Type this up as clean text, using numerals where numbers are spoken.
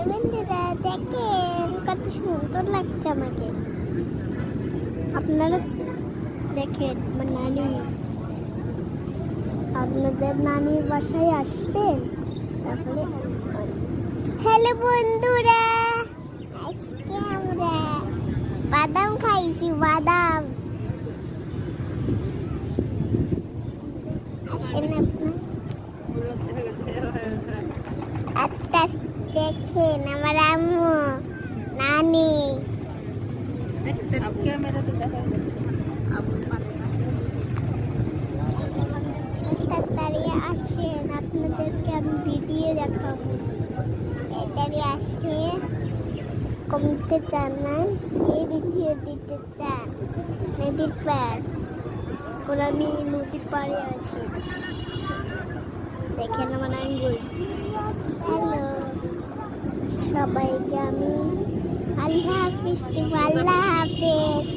বন্ধুরা দেখেন কত সুন্দর লাগছে আমাকে। আপনারা দেখেন আমার নানি, আপনাদের নানির বাসায় আসবেন তাহলে। হ্যালো বন্ধুরা, আজকে আমরা বাদাম খাইছি, বাদাম। আসেন আপনার দেখেন আমার আম্মু, নানি। তাড়াতাড়ি আসেন, আপনাদেরকে আমি ভিডিও দেখাবো। তাড়াতাড়ি আসে কমতে জানান কে ভিডিও দিতে চান। নদীর পাড়, ওরা আমি নদীর পাড়ে আছি। দেখেন আমার আঙ্গুল। হ্যালো সবাইকে আমি আল্লাহ হাফিজ, আল্লাহ হাফেজ।